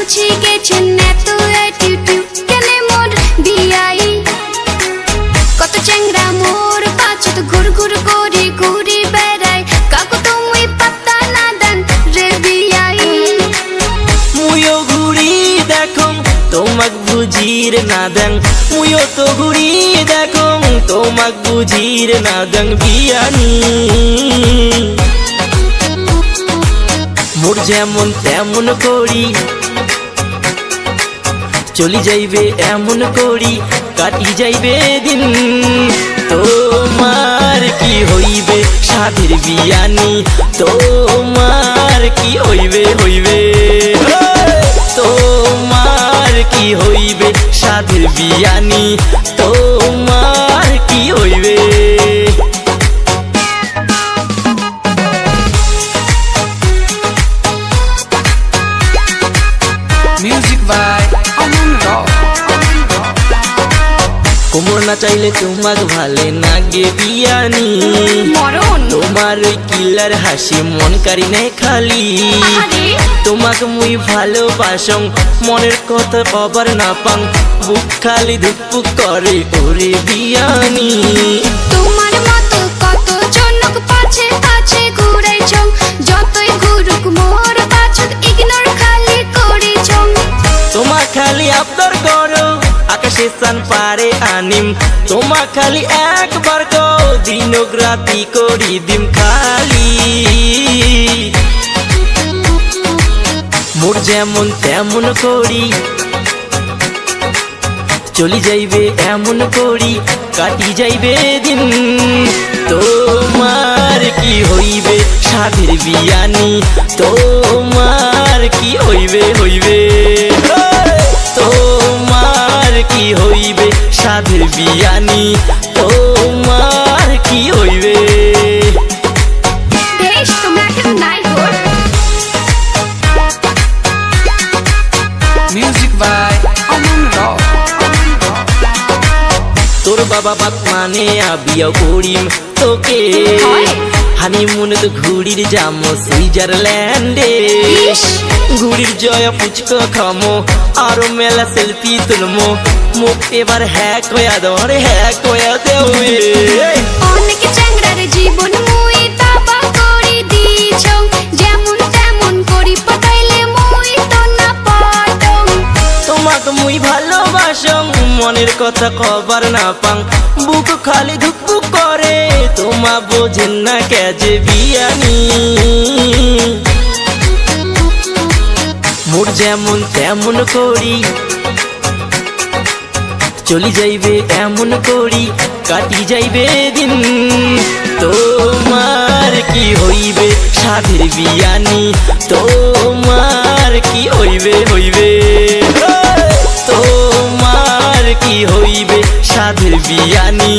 বুঝি গেছেন এত অ্যাটিটিউড কেন মোর বিয়াই কত চ্যাংরা মোর পাছত ঘুর ঘুর করে ঘুরে বেড়ায় কাকু তুমি পাত্তা না দেন রে বিয়াই মুইও ঘুরি দেখো তোমাক বুঝির না দেন মুইও তো ঘুরি দেখো তোমাক বুঝির না দেন বিয়ানি মোর যেমন তেমন করি চলি যাইবে এমন করি কাটি যাইবে দিন তোমার কি হইবে সাধের বিয়ানি তোমার কি হইবে হইবে তোমার কি হইবে সাধের বিয়ানি তোমার কি হইবে Music by Aman Rao. কোমর না চাইলে তোমাক ভালে নাগে বিয়ানি মরণ তোমার ওই কিলার হাসি মন কারি নাই খালি আরে তোমাক মুই ভালোবাসং মনের কথা কবার না পাং বুক খালি ধুকপুক করে ওরে বিয়ানি তোমার মতো কত জনক পাছে পাছে ঘুরাইছ যতই ঘুরুক মোর পাছত ইগনোর খালি করিছ তোমা খালি আবদার করো আকাশে সান পারে আনিম তোমা খালি একবার কো দিনক রাতি করি দিম খালি মোর যেমন তেমন করি চলি যাইবে এমন করি কাটি যাইবে দিন তোমার কি হইবে সাধের বিয়ানি তোমার কি হইবে হইবে তোমার কি হইবে সাধের বিয়ানি তোমার কি হইবে বেশ তোমরা কেউ নাই গোর Music by Aman Rao. তোর বাবা বাপ মানে আবিয়া করিম তোকে হয়। হানিমুন তো ঘুড়ির যামো সুইজারল্যান্ডে ইস। ঘুড়ির জয়া ফুচকা খামো আরো মেলা সেলফি তুলমো মুখ এবার হ্যাক হইয়া দাও রে হ্যাক হইয়া দেও অনেক চ্যাংরার জীবন মুই তাবা করি দিছ যেমন তেমন করি পটাইলে মুই তো না পাটং তোমাকে মুই ভালোবাসং মনের কথা খবর না পাং বুক খালি ধুকপুক করে তোমা বোঝেন না কেজে বিয়ানি মোর যেমন তেমন করি চলি যাইবে এমন করি কাটি যাইবে দিন তোমার কি হইবে সাধের বিয়ানি তোমার কি হইবে হইবে তোমার কি হইবে সাধের বিয়ানি